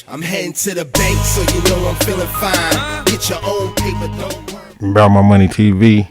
I'm heading to the bank, so you know I'm feeling fine. Get your own paper, don't worry. About My Money TV.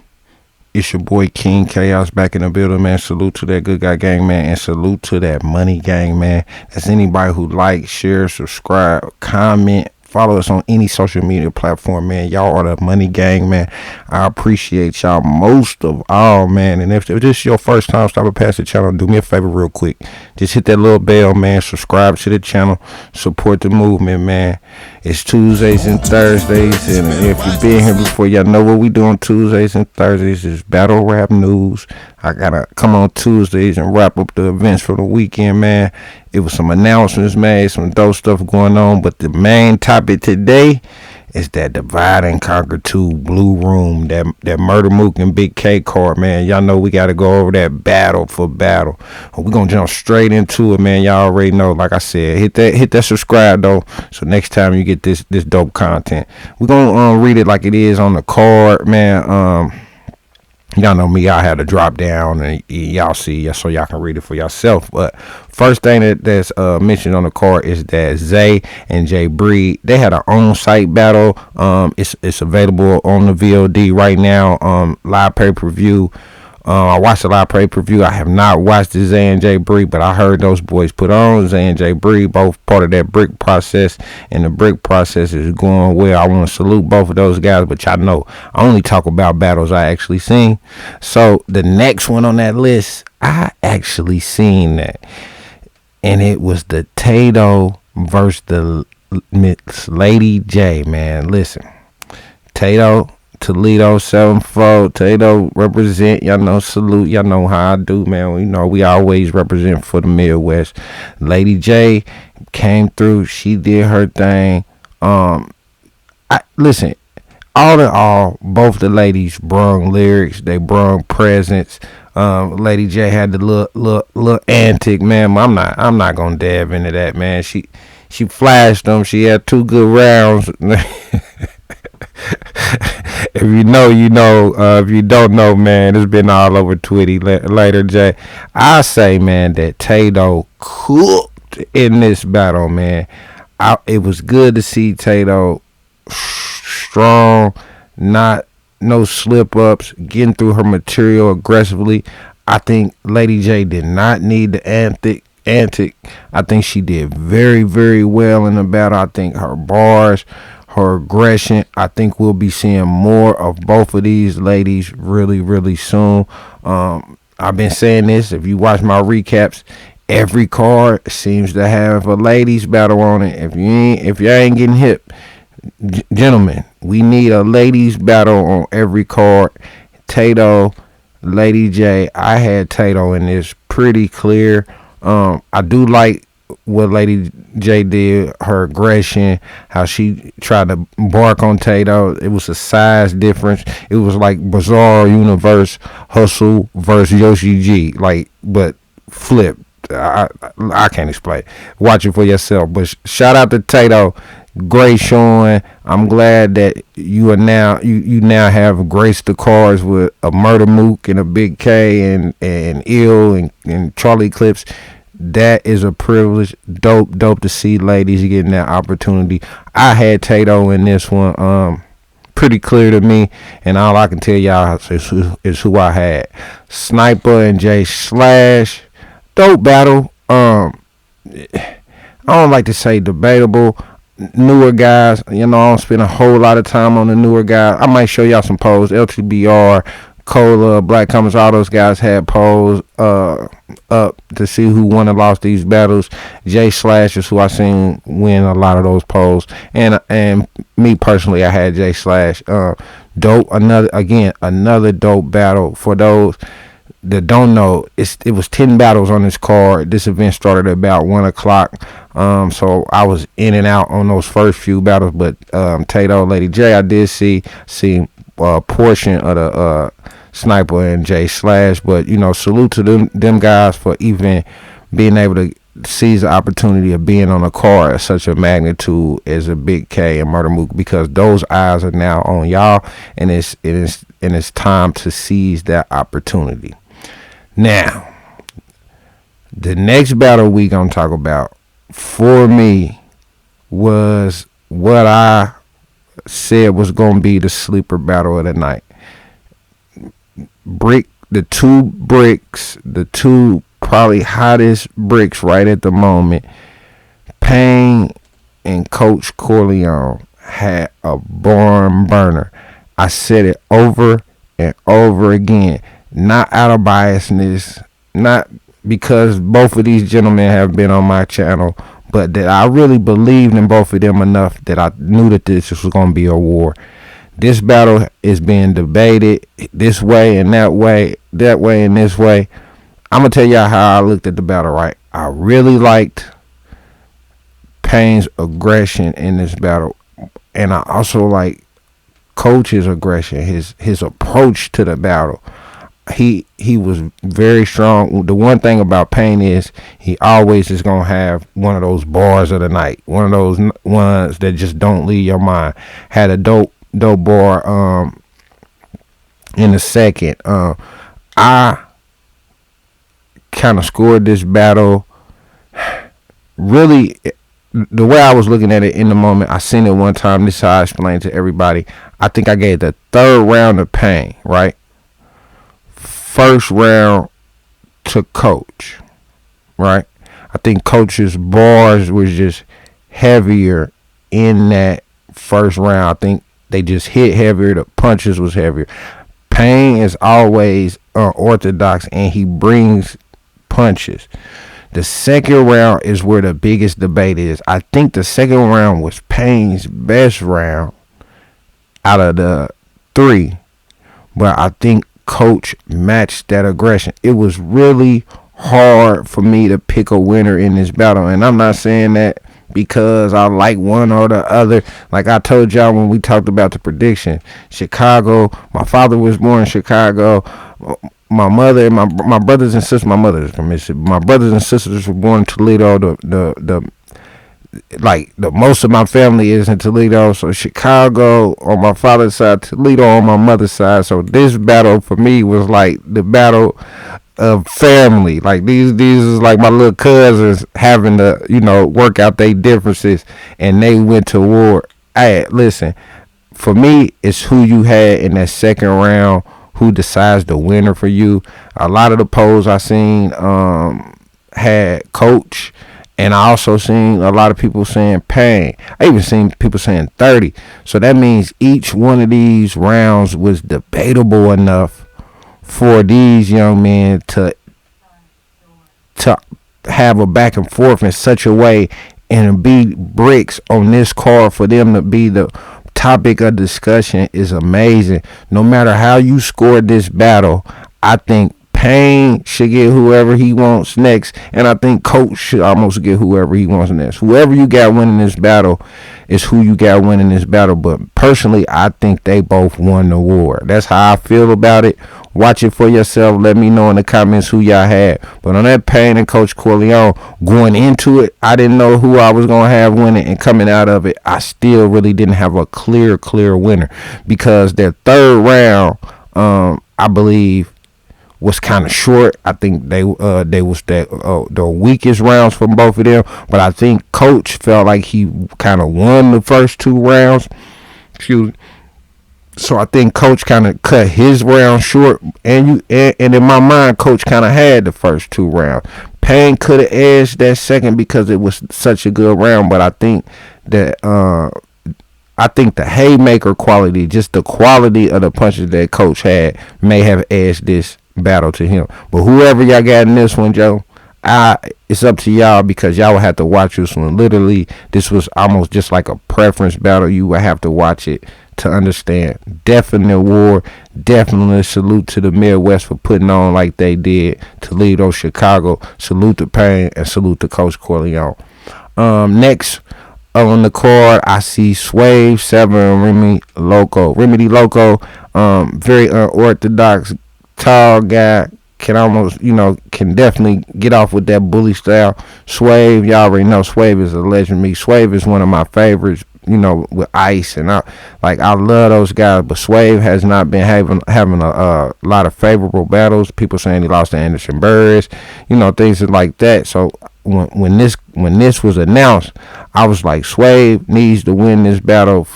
It's your boy King Chaos back in the building, man. Salute to that good guy gang, man, and salute to that money gang, man. That's anybody who like, share, subscribe, comment, follow us on any social media platform, man. Y'all are the money gang, man. I appreciate y'all most of all, man. And if this is your first time stopping past the channel, do me a favor real quick. Just hit that little bell, man. Subscribe to the channel. Support the movement, man. It's Tuesdays and Thursdays. And if you've been here before, y'all know what we do on Tuesdays and Thursdays is battle rap news. I gotta come on Tuesdays and wrap up the events for the weekend, man. It was some announcements made, some dope stuff going on, but the main topic today is that Divide&Conquer2 Blue Room, that Murda Mook and Bigg K card, man. Y'all know we gotta go over that battle for battle. We're gonna jump straight into it, man. Y'all already know, like I said, hit that subscribe though, so next time you get this dope content. We're gonna read it like it is on the card, man. Y'all know me, I had to drop down and y'all see, so y'all can read it for yourself. But first thing that's mentioned on the card is that Zay and R.B.E, they had an on-site battle. It's available on the VOD right now, live pay-per-view. I watched the live pay-per-view. I have not watched the Zay and R.B.E, but I heard those boys put on. Zay and R.B.E, both part of that brick process, and the brick process is going well. I want to salute both of those guys, but y'all know I only talk about battles I actually seen. So the next one on that list, I actually seen that, and it was the Tato versus the Miss Lady J, man. Listen, Tato, Toledo 7-4, Tato represent, y'all know, salute, y'all know how I do, man. You know, we always represent for the Midwest. Lady J came through, she did her thing. Listen, all in all, both the ladies brung lyrics, they brung presence. Lady J had the little antic, man. I'm not gonna dive into that, man. She flashed them. She had 2 good rounds. If you know, you know. If you don't know, man, it's been all over Twitty. Later, Jay. I say, man, that Tato cooked in this battle, man. It was good to see Tato strong, no slip ups, getting through her material aggressively. I think Lady J did not need the antic. I think she did very, very well in the battle. I think her bars, her aggression, I think we'll be seeing more of both of these ladies really, really soon. I've been saying this. If you watch my recaps, every card seems to have a ladies battle on it. If you ain't getting hip, gentlemen, we need a ladies battle on every card. Tato, Lady J, I had Tato in this pretty clear. I do like what Lady J did, her aggression, how she tried to bark on Tato. It was a size difference. It was like Bizarre Universe Hustle versus Yoshi G, but flipped. I can't explain. Watch it for yourself. But shout out to Tato. Great showing. I'm glad that you are now you now have graced the cards with a Murda Mook and a Bigg K and Ill and Charlie Clips. That is a privilege. Dope to see ladies getting that opportunity. I had Tato in this one. Pretty clear to me, and all I can tell y'all is who I had. Sniper and J Slash. Dope battle. I don't like to say debatable. Newer guys, you know, I don't spend a whole lot of time on the newer guys. I might show y'all some polls. LTBR, Cola, Black Comets, all those guys had polls up to see who won and lost these battles. J Slash is who I seen win a lot of those polls, and me personally, I had J Slash. Dope. Another dope battle. For those that don't know, it was 10 battles on this card. This event started at about 1:00. So I was in and out on those first few battles, but Tato, Lady J, I did see a portion of the Sniper and J Slash, but you know, salute to them guys for even being able to seize the opportunity of being on a card of such a magnitude as a Bigg K and Murda Mook, because those eyes are now on y'all, and it's time to seize that opportunity. Now, the next battle we gonna talk about, for me, was what I said was gonna be the sleeper battle of the night. The two probably hottest bricks right at the moment. Pain and Coach Corleone had a barn burner. I said it over and over again, not out of biasness, not because both of these gentlemen have been on my channel, but that I really believed in both of them enough that I knew that this was going to be a war. This battle is being debated this way and that way and this way. I'm going to tell y'all how I looked at the battle, right? I really liked Pain's aggression in this battle, and I also like Coach's aggression, his approach to the battle. He was very strong. The one thing about Pain is he always is gonna have one of those bars of the night, one of those ones that just don't leave your mind. Had a dope bar in the second. I kind of scored this battle really. The way I was looking at it in the moment, I seen it one time. This is how I explained to everybody. I think I gave the third round of Pain, right? First round to Coach, right? I think Coach's bars was just heavier in that first round. I think they just hit heavier. The punches was heavier. Pain is always unorthodox, and he brings punches. The second round is where the biggest debate is. I think the second round was Pain's best round out of the three, but I think Coach matched that aggression. It was really hard for me to pick a winner in this battle, and I'm not saying that because I like one or the other. Like I told y'all when we talked about the prediction, Chicago, my father was born in Chicago. My mother and my brothers and sisters, my mother is from Mississippi. My brothers and sisters were born in Toledo. The most of my family is in Toledo. So Chicago on my father's side, Toledo on my mother's side. So this battle for me was like the battle of family. Like these is like my little cousins having to, work out their differences, and they went to war. Hey, listen, for me, it's who you had in that second round who decides the winner for you. A lot of the polls I seen had Coach, and I also seen a lot of people saying Pain. I even seen people saying 30. So that means each one of these rounds was debatable enough for these young men to have a back and forth in such a way and be bricks on this card for them to be the topic of discussion is amazing. No matter how you scored this battle, I think Pain should get whoever he wants next, and I think Coach should almost get whoever he wants next. Whoever you got winning this battle is who you got winning this battle, but personally, I think they both won the war. That's how I feel about it. Watch it for yourself. Let me know in the comments who y'all had. But on that Pain and Coach Corleone, going into it, I didn't know who I was going to have winning, and coming out of it, I still really didn't have a clear winner, because their third round, I believe, was kind of short. I think they was the weakest rounds from both of them, but I think Coach felt like he kind of won the first two rounds. Excuse me. So I think Coach kind of cut his round short, and in my mind, Coach kind of had the first two rounds. Pain could have edged that second because it was such a good round, but I think that the haymaker quality, just the quality of the punches that Coach had, may have edged this battle to him. But whoever y'all got in this one, Joe, it's up to y'all, because y'all will have to watch this one. Literally, this was almost just like a preference battle. You would have to watch it to understand. Definite war. Definitely salute to the Midwest for putting on like they did. Toledo, Chicago. Salute to Pain and salute to Coach Corleone. Next on the card, I see Swave 7 Remedy Loco. Very unorthodox, tall guy. Can definitely get off with that bully style. Swave, y'all already know Swave is a legend. Swave is one of my favorites, with Ice, and I love those guys, but Swave has not been having a lot of favorable battles. People saying he lost to Anderson Burris, things like that. So when this was announced, I was like, Swave needs to win this battle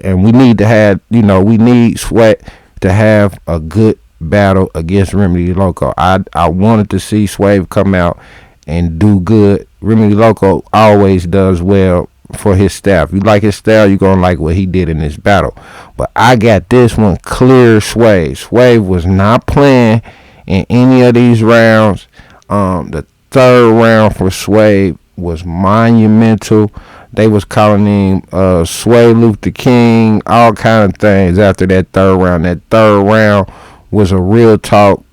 and we need to have, we need Sweat to have a good battle against Remedy Loco. I wanted to see Swave come out and do good. Remedy Loco always does well for his style. If you like his style, you're gonna like what he did in this battle. But I got this one clear. Swave was not playing in any of these rounds. The third round for Swave was monumental. They was calling him Sway Luther King, all kind of things after that third round. That third round was a real talk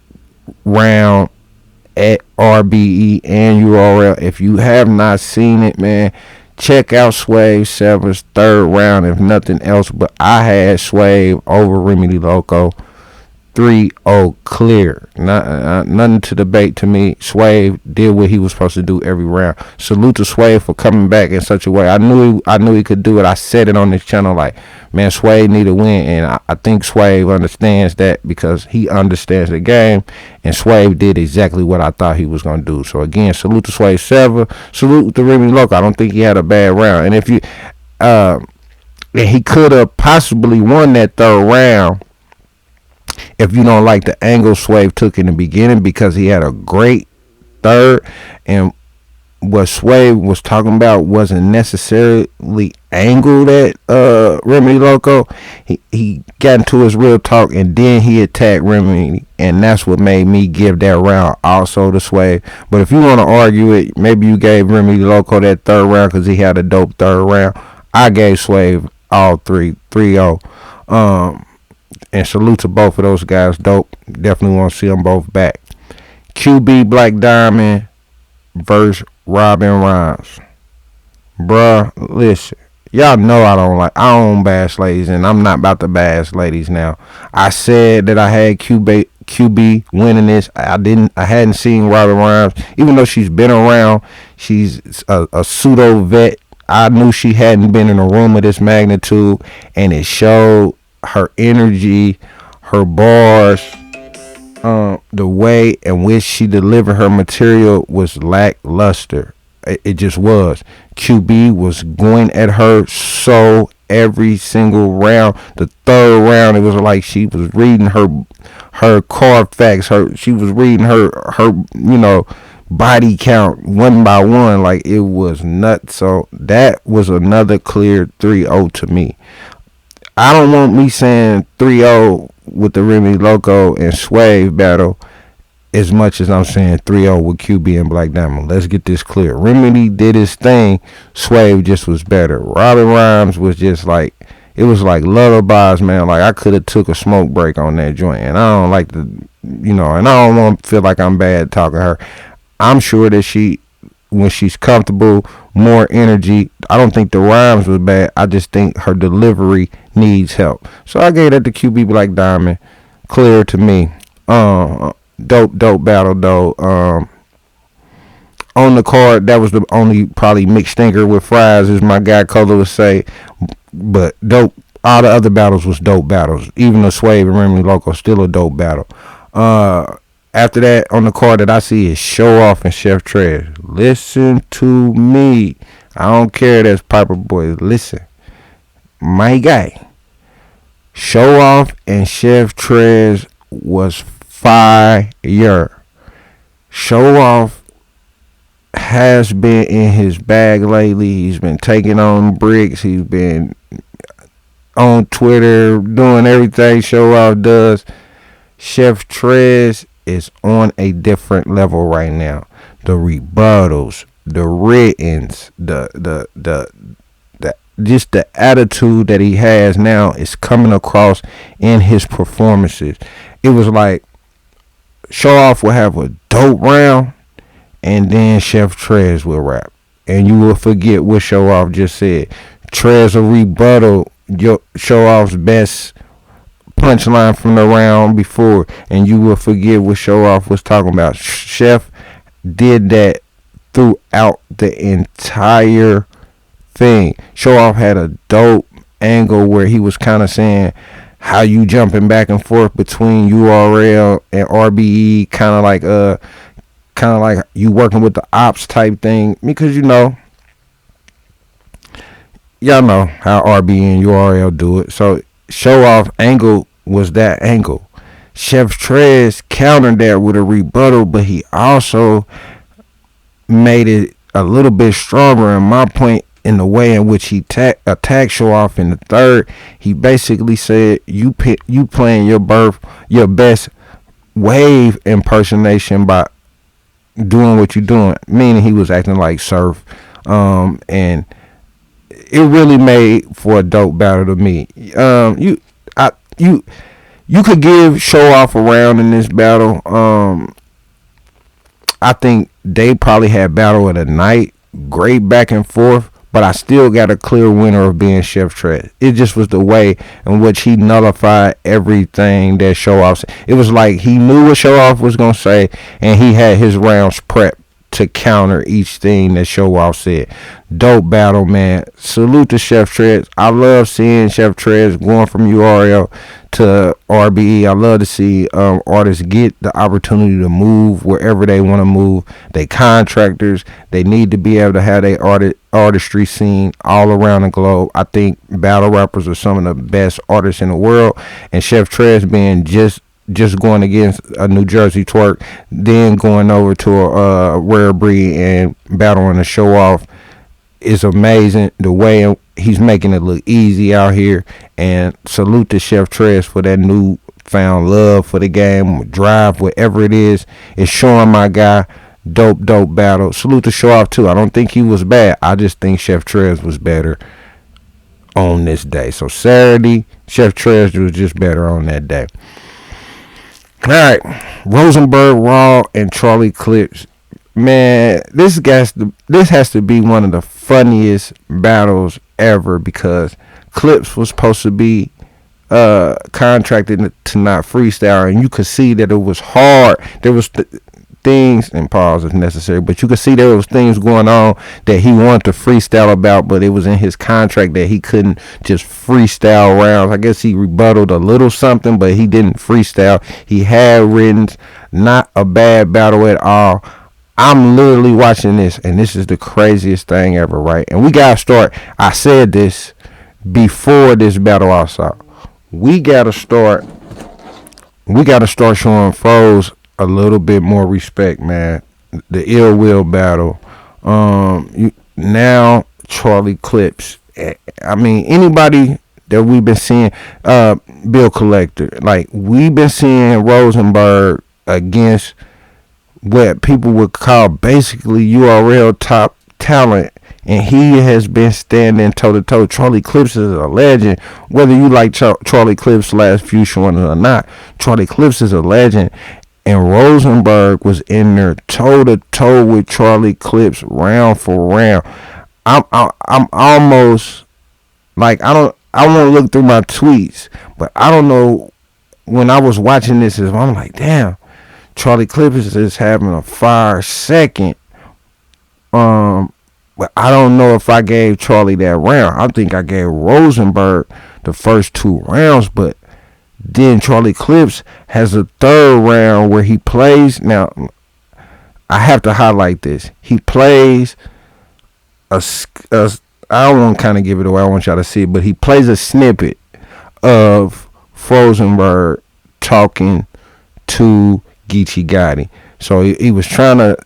round at R.B.E. and URL. If you have not seen it, man, check out Swave Sever's third round, if nothing else. But I had Swave over Remedy Loco 3-0 clear. Nothing to debate to me. Swave did what he was supposed to do every round. Salute to Swave for coming back in such a way. I knew he could do it. I said it on this channel, like, man, Swave need to win, and I think Swave understands that because he understands the game, and Swave did exactly what I thought he was gonna do. So again, salute to Swave Sever. Salute to Remedy Loco. I don't think he had a bad round, and if you he could have possibly won that third round if you don't like the angle Swave took in the beginning, because he had a great third, and what Swave was talking about wasn't necessarily angled at Remedy Loco. He got into his real talk, and then he attacked Remedy, and that's what made me give that round also to Swave. But if you want to argue it, maybe you gave Remedy Loco that third round because he had a dope third round. I gave Swave all 3-0. And salute to both of those guys. Dope. Definitely want to see them both back. QB Black Diamond versus Robin Rhymes. Bruh, listen. Y'all know I don't bash ladies, and I'm not about to bash ladies now. I said that I had QB winning this. I hadn't seen Robin Rhymes. Even though she's been around, she's a pseudo vet. I knew she hadn't been in a room of this magnitude, and it showed. Her energy, her bars, the way in which she delivered her material was lackluster. It just was. QB was going at her so every single round. The third round, it was like she was reading her card facts. She was reading her body count one by one. Like, it was nuts. So that was another clear 3-0 to me. I don't want me saying 3-0 with the Remedy Loco and Swave battle as much as I'm saying 3-0 with QB and Black Diamond. Let's get this clear. Remedy did his thing. Swave just was better. Robin Rhymes was just like, it was like lullabies, man. Like, I could have took a smoke break on that joint. And I don't like to, and I don't want to feel like I'm bad talking her. I'm sure that when she's comfortable, more energy. I don't think the rhymes was bad. I just think her delivery needs help. So I gave that to QB Black Diamond. Clear to me. Dope battle though. On the card, that was the only probably mixed stinker with fries, as my guy Cola would say. But dope. All the other battles was dope battles. Even the Swave and Remedy Loco, still a dope battle. After that, on the card that I see is Show Off and Chef Trez. Listen to me. I don't care that's Piper Boy. Listen. My guy. Show Off and Chef Trez was fire. Show Off has been in his bag lately. He's been taking on bricks. He's been on Twitter doing everything Show Off does. Chef Trez is on a different level right now. The rebuttals, the writtens, the just the attitude that he has now is coming across in his performances. It was like Show Off will have a dope round, and then Chef Trez will rap, and you will forget what Show Off just said. Trez will rebuttal Show Off's best punchline from the round before, and you will forget what Show Off was talking about. Chef did that throughout the entire thing. Show Off had a dope angle where he was kind of saying how you jumping back and forth between URL and R.B.E, kind kind of like you working with the ops type thing, because y'all know how R.B.E and URL do it. So show off angle was that angle. Chef Trez countered that with a rebuttal, but he also made it a little bit stronger in my point in the way in which he attacked Show Off in the third. He basically said you playing your best wave impersonation by doing what you're doing, meaning he was acting like Surf, and it really made for a dope battle to me. You could give Show Off a round in this battle. I think they probably had battle of the night, great back and forth, but I still got a clear winner of being Chef Trez. It just was the way in which he nullified everything that Show Off said. It was like he knew what Show Off was going to say, and he had his rounds prepped to counter each thing that Show Off said. Dope battle, man. Salute to Chef Trez. I love seeing Chef Trez going from URL to R.B.E. I love to see artists get the opportunity to move wherever they want to move. They contractors. They need to be able to have their artistry seen all around the globe. I think battle rappers are some of the best artists in the world, and Chef Trez being just going against a New Jersey twerk, then going over to a Rare Breed and battling a Show Off is amazing. The way he's making it look easy out here, and salute to Chef Trez for that new found love for the game, drive, whatever it is. It's showing my guy. Dope battle. Salute to Show Off too. I don't think he was bad. I just think Chef Trez was better on this day. So Saturday, Chef Trez was just better on that day. All right, Rosenberg Raw and Charlie Clips. Man, this has to be one of the funniest battles ever, because Clips was supposed to be contracted to not freestyle, and you could see that it was hard. There was things, and pause if necessary, but you could see there was things going on that he wanted to freestyle about, but it was in his contract that he couldn't just freestyle rounds. I guess he rebutted a little something, but he didn't freestyle. He had written. Not a bad battle at all. I'm literally watching this, and this is the craziest thing ever, right? And we gotta start. I said this before this battle also. We gotta start showing foes a little bit more respect, man. The Ill Will battle. Now Charlie Clips. I mean, anybody that we've been seeing, Bill Collector. Like, we've been seeing Rosenberg against what people would call basically URL top talent, and he has been standing toe to toe. Charlie Clips is a legend. Whether you like Charlie Clips' last few showings or not, Charlie Clips is a legend. And Rosenberg was in there toe to toe with Charlie Clips round for round. I'm almost like, I want to look through my tweets, but I don't know. When I was watching this, I'm like, damn, Charlie Clips is having a fire second. But I don't know if I gave Charlie that round. I think I gave Rosenberg the first two rounds, but then Charlie Clips has a third round where he plays. Now, I have to highlight this. He plays I don't want to kind of give it away. I want y'all to see it, but he plays a snippet of Rosenberg talking to Geechee Gotti. So he was trying to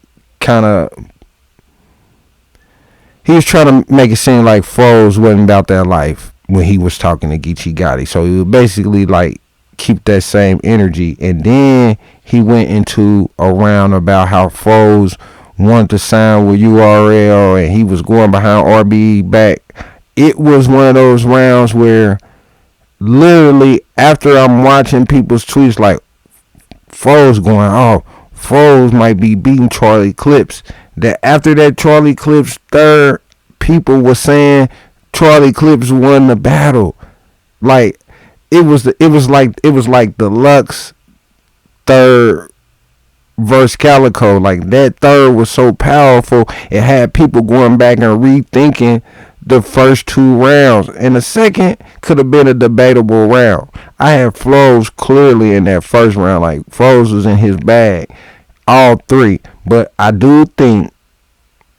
make it seem like Froze wasn't about that life when he was talking to Geechee Gotti. So he would basically like keep that same energy. And then he went into a round about how Froze wanted to sign with URL, and he was going behind R.B.E back. It was one of those rounds where literally after I'm watching people's tweets like Froze going, oh, Froze might be beating Charlie Clips, that after that Charlie Clips third, people were saying Charlie Clips won the battle. Like it was like the Lux third versus Calico. Like that third was so powerful, it had people going back and rethinking the first two rounds, and the second could have been a debatable round. I had Froze clearly in that first round. Like Froze was in his bag, all three. But I do think,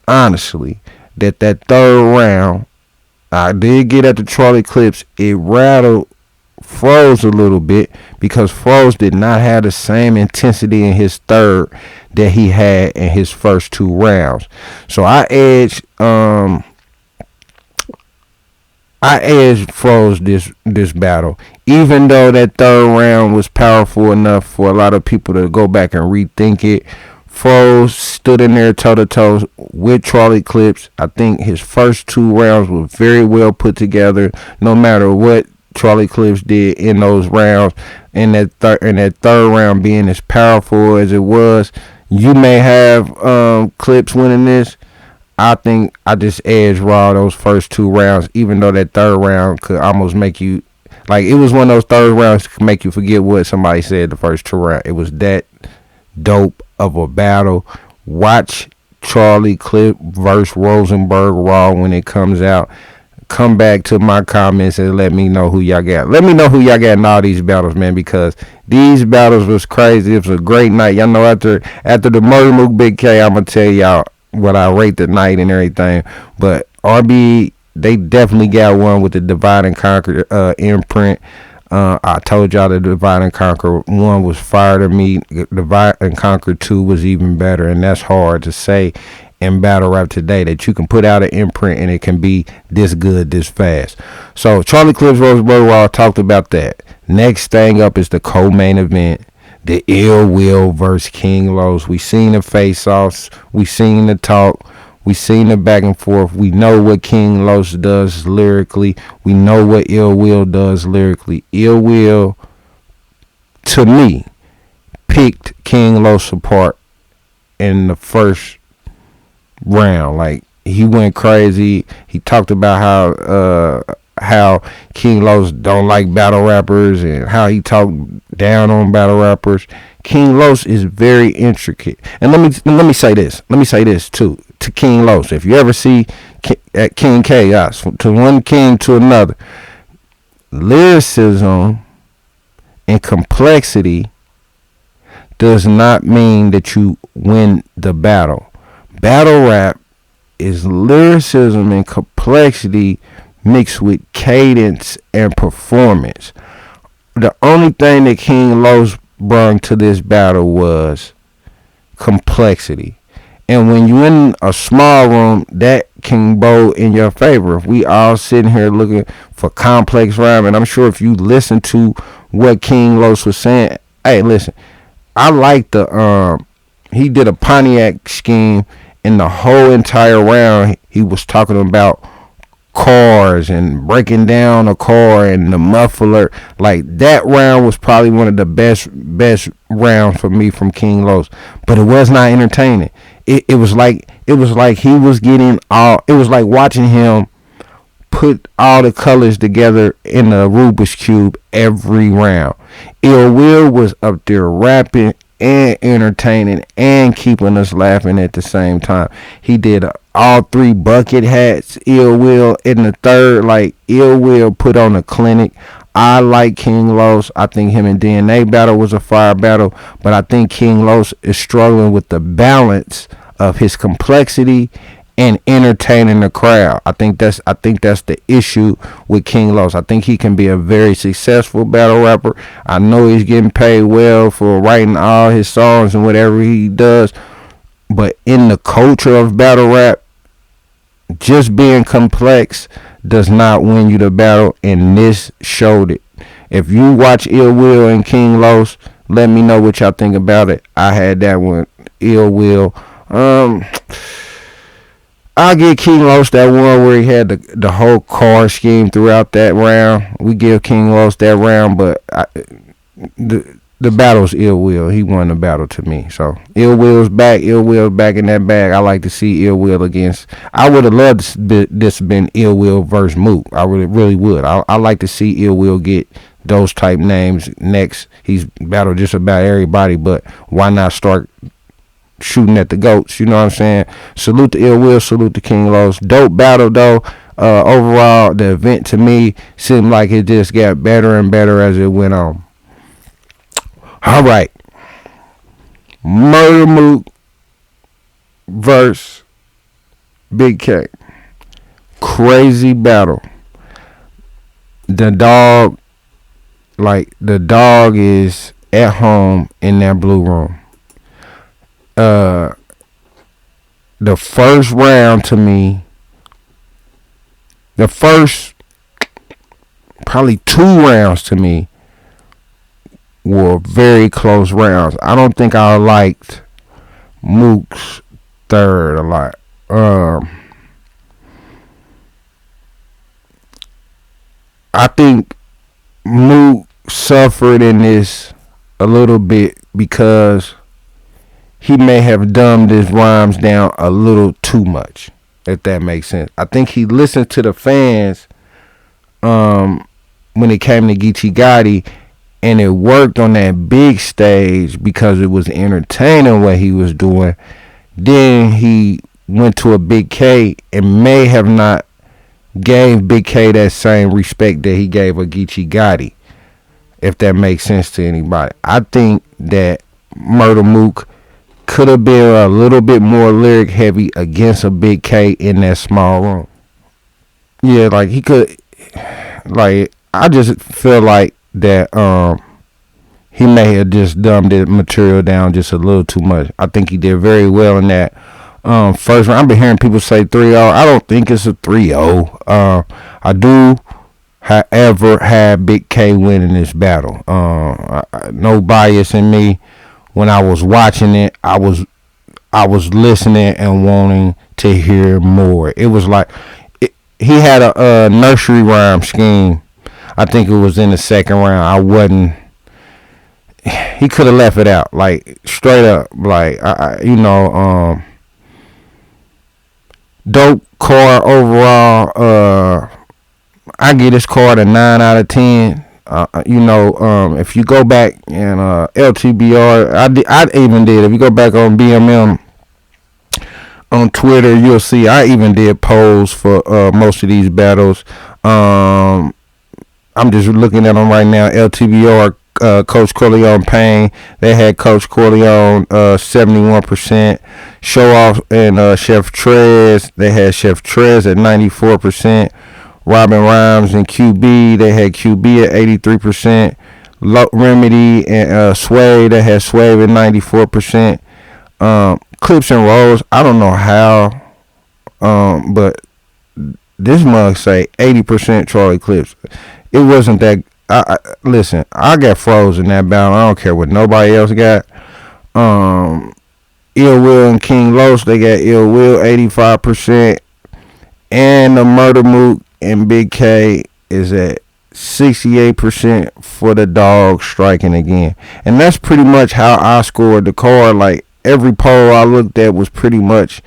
honestly, that third round, I did get at the Charlie Clips. It rattled Froze a little bit because Froze did not have the same intensity in his third that he had in his first two rounds. So I edged Froze this battle, even though that third round was powerful enough for a lot of people to go back and rethink it. Froze stood in there toe to toe with Charlie Clips. I think his first two rounds were very well put together, no matter what Charlie Clips did in those rounds. In that third round being as powerful as it was, you may have Clips winning this. I think I just edged Raw those first two rounds, even though that third round could almost make you, like, it was one of those third rounds that could make you forget what somebody said the first two rounds. It was that dope of a battle. Watch Charlie Clip versus Rosenberg Raw when it comes out. Come back to my comments and let me know who y'all got. Let me know who y'all got in all these battles, man, because these battles was crazy. It was a great night. Y'all know after the Murda Mook Bigg K, I'm going to tell y'all what I rate the night and everything. But R.B.E, they definitely got one with the Divide&Conquer imprint. I told y'all the Divide&Conquer 1 was fire to me. Divide&Conquer 2 was even better, and that's hard to say in battle rap today, that you can put out an imprint and it can be this good this fast. So Charlie Clips Rosenberg Raw, talked about that. Next thing up is the co-main event, the Ill Will versus King Los. We seen the face-offs, we seen the talk, we seen the back and forth. We know what King Los does lyrically. We know what Ill Will does lyrically. Ill Will, to me, picked King Los apart in the first round. Like, he went crazy. He talked about how King Los don't like battle rappers and how he talked down on battle rappers. King Los is very intricate. And let me say this too to King Los. If you ever see at King Chaos, to one king to another, lyricism and complexity does not mean that you win the battle. Battle rap is lyricism and complexity mixed with cadence and performance. The only thing that King Los brought to this battle was complexity. And when you're in a small room, that can bow in your favor. If we all sitting here looking for complex rhyme, and I'm sure if you listen to what King Los was saying, hey, listen, I like he did a Pontiac scheme. In the whole entire round, he was talking about cars and breaking down a car and the muffler. Like, that round was probably one of the best rounds for me from King Los. But it was not entertaining. It was like he was getting all. It was like watching him put all the colors together in a Rubik's Cube every round. Ill Will was up there rapping and entertaining and keeping us laughing at the same time. He did all three bucket hats. Ill Will in the third, like, Ill Will put on a clinic. I like King Los. I think him and DNA battle was a fire battle, but I think King Los is struggling with the balance of his complexity and entertaining the crowd. I think that's the issue with King Los. I think he can be a very successful battle rapper. I know he's getting paid well for writing all his songs and whatever he does, but in the culture of battle rap, just being complex does not win you the battle, and this showed it. If you watch Ill Will and King Los, let me know what y'all think about it. I had that one, Ill Will. I'll give King Los that one where he had the whole car scheme throughout that round. We give King Los that round, but the battle's Ill Will. He won the battle to me. So Ill Will's back. Ill Will's back in that bag. I like to see Ill Will against. I would have loved this been Ill Will versus Mook. I really would. I like to see Ill Will get those type names next. He's battled just about everybody, but why not start shooting at the GOATs? You know what I'm saying? Salute to Ill Will, salute to King Los. Dope battle though. Overall, the event to me seemed like it just got better and better as it went on. All right, Murda Mook versus Big K. Crazy battle. The dog is at home in that blue room. The first round to me, the first probably 2 rounds to me were very close rounds. I don't think I liked Mook's third a lot. I think Mook suffered in this a little bit because he may have dumbed his rhymes down a little too much, if that makes sense. I think he listened to the fans when it came to Geechee Gotti, and it worked on that big stage because it was entertaining what he was doing. Then he went to a Big K and may have not gave Big K that same respect that he gave a Geechee Gotti, if that makes sense to anybody. I think that Murda Mook could have been a little bit more lyric heavy against a Big K in that small room. Yeah, like he could, like I just feel like that he may have just dumbed the material down just a little too much. I think he did very well in that first round. I've been hearing people say 3-0. I don't think it's a 3-0. I do, however, have Big K winning this battle. No bias in me. When I was watching it, I was listening and wanting to hear more. It was like he had a nursery rhyme scheme. I think it was in the second round. I wasn't. He could have left it out, like straight up, like dope card overall. I give this card a 9 out of 10. If you go back and LTBR, I even did. If you go back on BMM on Twitter, you'll see I even did polls for most of these battles. I'm just looking at them right now. LTBR, Coach Corleone Payne, they had Coach Corleone 71%. Show Off and Chef Trez, they had Chef Trez at 94%. Robin Rhymes and QB, they had QB at 83%. Remedy and Sway, they had Sway at 94%. Clips and Rolls, I don't know how, but this mug say 80% Charlie Clips. It wasn't that. Listen, I got froze in that battle. I don't care what nobody else got. Ill Will and King Los, they got Ill Will 85%, and the Murda Mook and Big K is at 68% for the dog striking again. And that's pretty much how I scored the card. Like every poll I looked at was pretty much,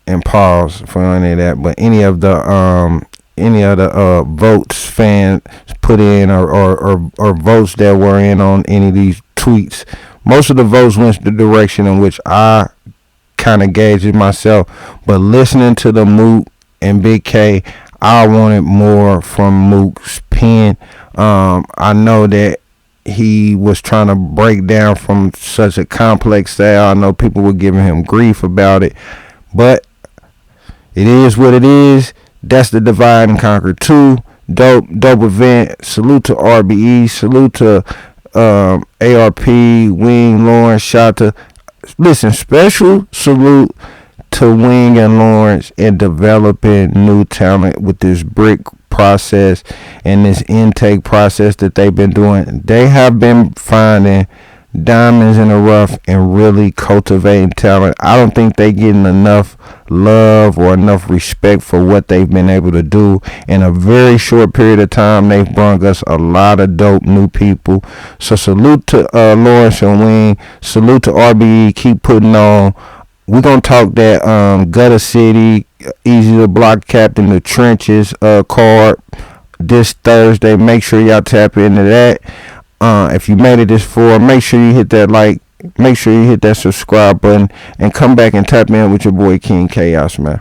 and pause for any of that, but any of the votes fans put in or votes that were in on any of these tweets, most of the votes went the direction in which I kind of gauged it myself. But listening to the Mook and Big K, I wanted more from Mook's pen. I know that he was trying to break down from such a complex style. I know people were giving him grief about it, but it is what it is. That's the Divide&Conquer2. Dope event. Salute to R.B.E. Salute to A.R.P., Wing, Lawrence, Shata. Listen, special salute to Wing and Lawrence in developing new talent with this brick process and this intake process that they've been doing. They have been finding diamonds in the rough and really cultivating talent. I don't think they getting enough love or enough respect for what they've been able to do in a very short period of time. They've brought us a lot of dope new people. So salute to Lawrence and Wing. Salute to R.B.E. Keep putting on. We're gonna talk that Gutter City, Eazy the Block Captain, the Trenches card this Thursday. Make sure y'all tap into that. If you made it this far, make sure you hit that like, make sure you hit that subscribe button, and come back and tap in with your boy King Chaos, man.